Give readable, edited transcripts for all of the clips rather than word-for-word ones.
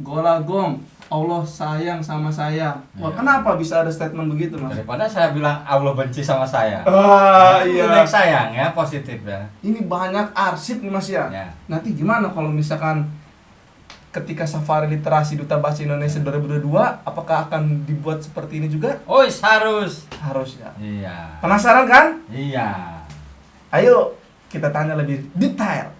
Golagong, Allah sayang sama saya. Wah, kenapa bisa ada statement begitu, Mas? Daripada saya bilang Allah benci sama saya. Iya. Lebih sayang ya, positif ya. Ini banyak arsip nih, Mas ya. Ya. Nanti gimana kalau misalkan ketika Safari Literasi Duta Bahasa Indonesia 2022, apakah akan dibuat seperti ini juga? Oh, harus. Harus ya. Iya. Penasaran kan? Iya. Ayo kita tanya lebih detail.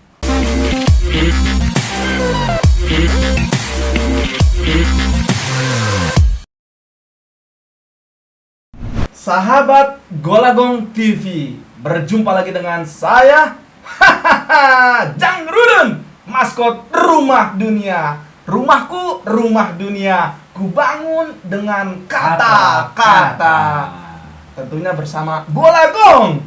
Sahabat Golagong TV, berjumpa lagi dengan saya, Jang Rudun, maskot Rumah Dunia. Rumahku, rumah dunia, kubangun dengan kata-kata. Tentunya bersama Golagong,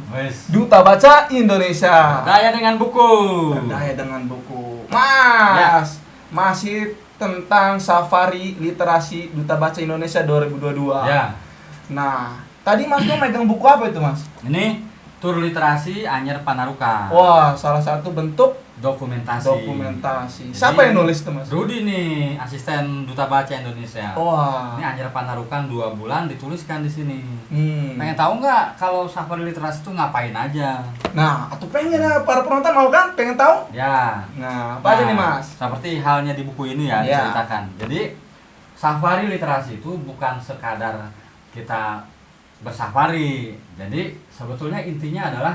Duta Baca Indonesia. Daya dengan buku. Berdaya dengan buku. Mas, masih tentang Safari Literasi Duta Baca Indonesia 2022. Ya. Nah, tadi Mas tuh megang buku apa itu, Mas? Ini tur literasi Anyer Panarukan. Wah, salah satu bentuk Dokumentasi. dokumentasi. Jadi, Siapa yang nulis tuh, Mas? Rudi nih, asisten Duta Baca Indonesia. Wah. Ini Anyer Panarukan 2 bulan dituliskan di sini. Hmm. Pengen tahu nggak kalau safari literasi itu ngapain aja? Nah, atau pengen para penonton mau kan? Pengen tahu? Ya. Nah, apa aja nih, Mas? Seperti halnya di buku ini ya, Ya. diceritakan. Jadi safari literasi itu bukan sekadar kita bersafari. Jadi sebetulnya intinya adalah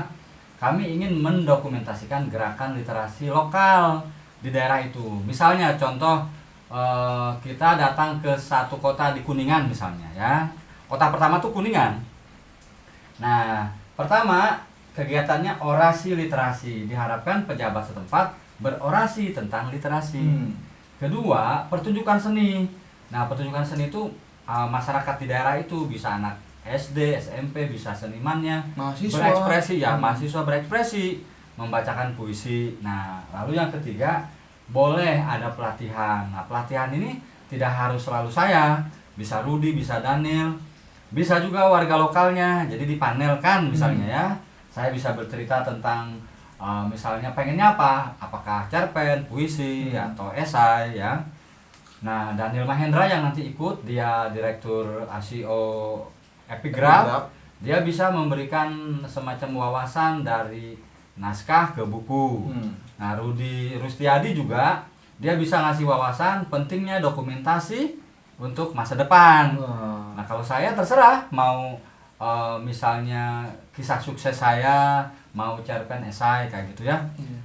kami ingin mendokumentasikan gerakan literasi lokal di daerah itu. Misalnya contoh kita datang ke satu kota di Kuningan misalnya ya. Kota pertama tuh Kuningan. Nah, pertama kegiatannya orasi literasi. Diharapkan pejabat setempat berorasi tentang literasi. Kedua, pertunjukan seni. Nah, pertunjukan seni itu masyarakat di daerah itu bisa anak SD, SMP, bisa senimannya Mahasiswa. berekspresi ya, mahasiswa berekspresi, membacakan puisi. Nah, lalu yang ketiga, boleh ada pelatihan. Nah, pelatihan ini tidak harus selalu saya, bisa Rudi, bisa Daniel, bisa juga warga lokalnya. Jadi dipanelkan misalnya ya. Saya bisa bercerita tentang misalnya pengennya apa? Apakah cerpen, puisi atau esai ya. Nah, Daniel Mahendra yang nanti ikut, dia direktur ASIO Epigraf, dia bisa memberikan semacam wawasan dari naskah ke buku. Nah, Rudi Rustiadi juga, dia bisa ngasih wawasan pentingnya dokumentasi untuk masa depan. Nah, kalau saya terserah mau misalnya kisah sukses saya, mau cerpen esai kayak gitu ya.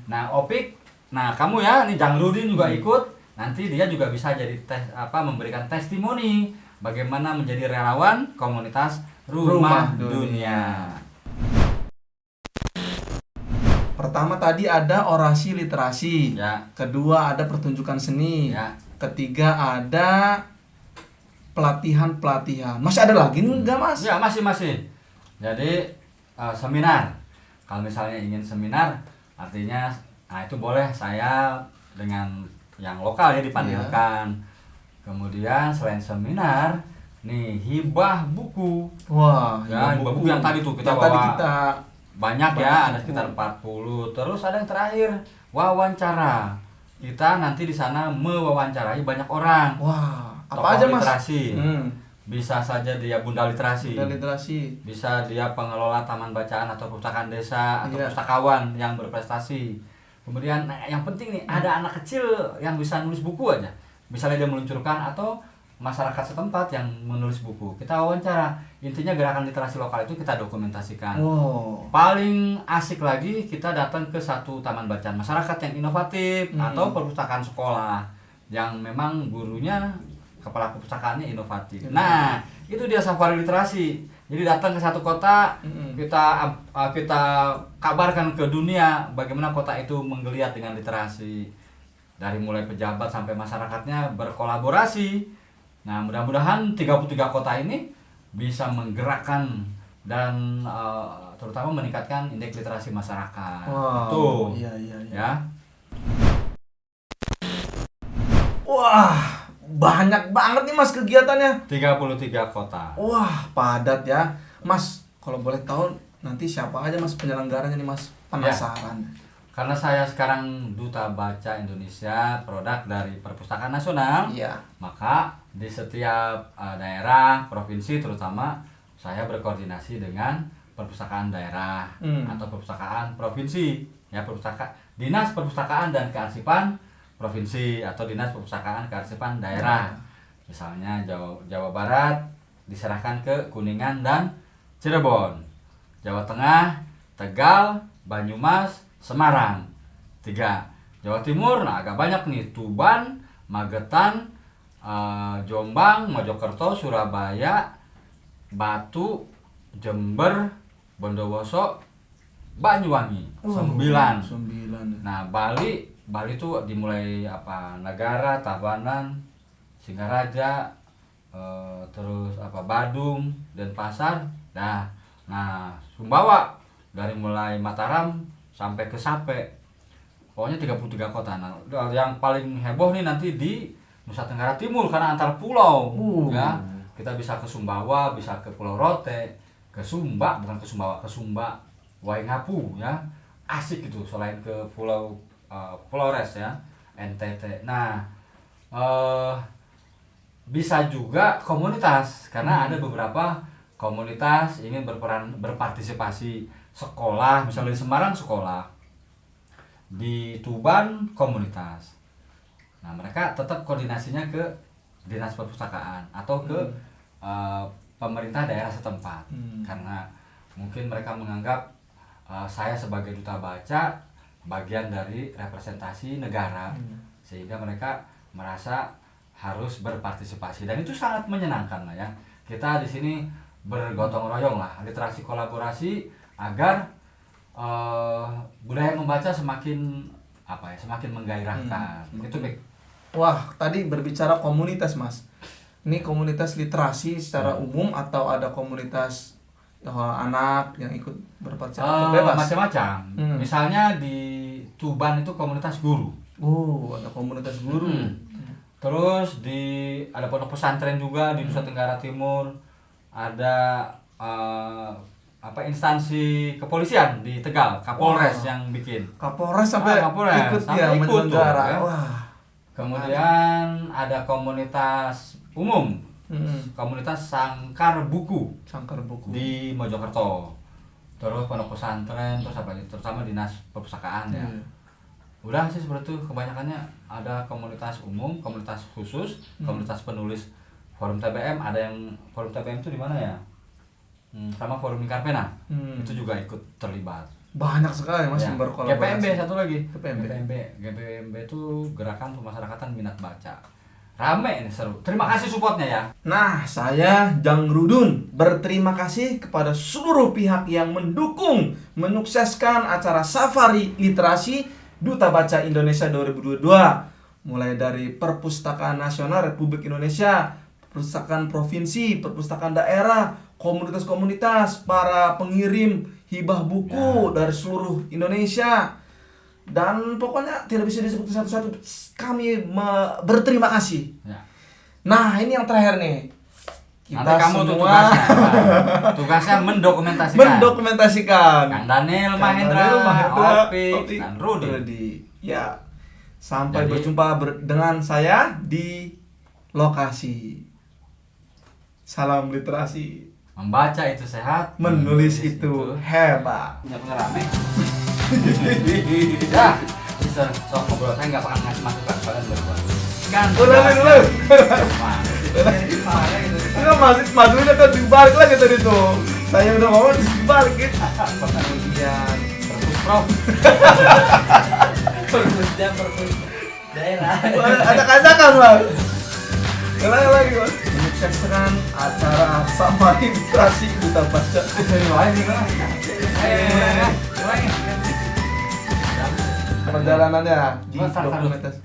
Nah, Opik, nah kamu ya, nih Jang Rudi juga ikut. Nanti dia juga bisa jadi memberikan testimoni bagaimana menjadi relawan komunitas Rumah Dunia. Pertama tadi ada orasi literasi. Ya. Kedua ada pertunjukan seni. Ya. Ketiga ada pelatihan-pelatihan. Masih ada lagi enggak, Mas? Ya, masih. Jadi seminar. Kalau misalnya ingin seminar, artinya nah itu boleh saya dengan yang lokal ya dipanggilkan. Kemudian selain seminar, nih hibah buku. Wah, Ya, hibah buku yang tadi tuh kita yang bawa. tadi kita Banyak banyak ya, ada buku. sekitar 40. Terus ada yang terakhir, wawancara. Kita nanti di sana mewawancarai banyak orang. Wah, apa Tokoh aja, Mas? literasi. Bisa saja dia bunda literasi. Bunda literasi. Bisa dia pengelola taman bacaan atau perpustakaan desa atau Iya. pustakawan yang berprestasi. Kemudian yang penting nih, ada anak kecil yang bisa nulis buku aja. Misalnya dia meluncurkan atau masyarakat setempat yang menulis buku. Kita wawancara. Intinya gerakan literasi lokal itu kita dokumentasikan. Wow. Paling asik lagi kita datang ke satu taman bacaan masyarakat yang inovatif atau perpustakaan sekolah yang memang gurunya, kepala perpustakaannya inovatif. Nah, itu dia safari literasi. Jadi datang ke satu kota, kita kabarkan ke dunia bagaimana kota itu menggeliat dengan literasi. Dari mulai pejabat sampai masyarakatnya berkolaborasi. Nah, mudah-mudahan 33 kota ini bisa menggerakkan dan terutama meningkatkan indeks literasi masyarakat. Wow. Tuh. Iya. Ya. Wah, banyak banget nih, Mas, kegiatannya. 33 kota. Wah, padat ya. Mas, kalau boleh tahu nanti siapa aja, Mas, penyelenggaranya nih, Mas? Penasaran. karena saya sekarang Duta Baca Indonesia, produk dari Perpustakaan Nasional, Iya. maka di setiap daerah, provinsi terutama, saya berkoordinasi dengan perpustakaan daerah atau perpustakaan provinsi, ya Dinas Perpustakaan dan Kearsipan Provinsi atau Dinas Perpustakaan Kearsipan Daerah. Misalnya Jawa Barat diserahkan ke Kuningan dan Cirebon. Jawa Tengah, Tegal, Banyumas, Semarang. 3. Jawa Timur, nah agak banyak nih, Tuban, Magetan, Jombang, Mojokerto, Surabaya, Batu, Jember, Bondowoso, Banyuwangi. 9. 9. Nah, Bali itu dimulai Negara, Tabanan, Singaraja, terus Badung, Denpasar. Nah, Sumbawa dari mulai Mataram sampai ke Sape. Pokoknya 33 kota. Nah, yang paling heboh nih nanti di Nusa Tenggara Timur karena antar pulau. Ya. Kita bisa ke Sumbawa, bisa ke Pulau Rote, ke Sumba, bukan ke Sumbawa, ke Sumba, Waingapu ya. Asik itu selain ke Pulau Flores ya, NTT. Nah, bisa juga komunitas karena ada beberapa komunitas ingin berpartisipasi. Sekolah, misalnya di Semarang sekolah, di Tuban komunitas. Nah, mereka tetap koordinasinya ke Dinas Perpustakaan atau ke pemerintah daerah setempat, karena mungkin mereka menganggap saya sebagai duta baca bagian dari representasi negara, sehingga mereka merasa harus berpartisipasi, dan itu sangat menyenangkan lah ya. Kita di sini bergotong royong lah, literasi kolaborasi agar budaya membaca semakin semakin menggairahkan. Itu baik. Wah, tadi berbicara komunitas, Mas. Ini komunitas literasi secara umum atau ada komunitas anak yang ikut berpartisipasi bebas? Macam-macam. Misalnya di Tuban itu komunitas guru. Ada komunitas guru. Terus ada pondok pesantren juga di Nusa Tenggara Timur. Ada instansi kepolisian di Tegal, Kapolres yang bikin. Kapolres sampai ikut menyelenggara. Ya. Wah. Kemudian ada komunitas umum, komunitas Sangkar Buku di Mojokerto. Terus pondok pesantren, terutama Dinas Perpustakaan ya. Udah sih seperti itu, kebanyakannya ada komunitas umum, komunitas khusus, komunitas penulis forum TBM. Ada yang forum TBM itu di mana ya? Sama forum Lingkarpena, itu juga ikut terlibat. Banyak sekali Mas yang berkolaborasi. GPMB satu lagi. GPMB itu Gerakan Pemasyarakatan Minat Baca. Rame ini, seru. Terima kasih supportnya ya. Nah, saya Jang Rudun berterima kasih kepada seluruh pihak yang mendukung menyukseskan acara Safari Literasi Duta Baca Indonesia 2022. Mulai dari Perpustakaan Nasional Republik Indonesia, Perpustakaan Provinsi, Perpustakaan Daerah, komunitas-komunitas, para pengirim hibah buku dari seluruh Indonesia, dan pokoknya tidak bisa disebut satu-satu. Kami berterima kasih. Nah, ini yang terakhir nih. Kita nanti kamu semua tugasnya mendokumentasikan. Kang Daniel Mahendra, Opik, dan Rudi. Ya, sampai berjumpa dengan saya di lokasi. Salam literasi. Membaca itu sehat, menulis itu hebat. Punya rame. Ya, bisa sok ngobrol, saya nggak bakal ngasih masukan kalian berdua. Kan. Udah. Enggak, masukin kan dibalik lagi tadi tuh. Saya udah ngomong dibalik gitu. Kemudian perpus daerah. Ada kacakan, Bang. Ulang lagi, Bang. Menyukseskan acara Safari Literasi Duta Baca. Perjalanannya di dokumentasi.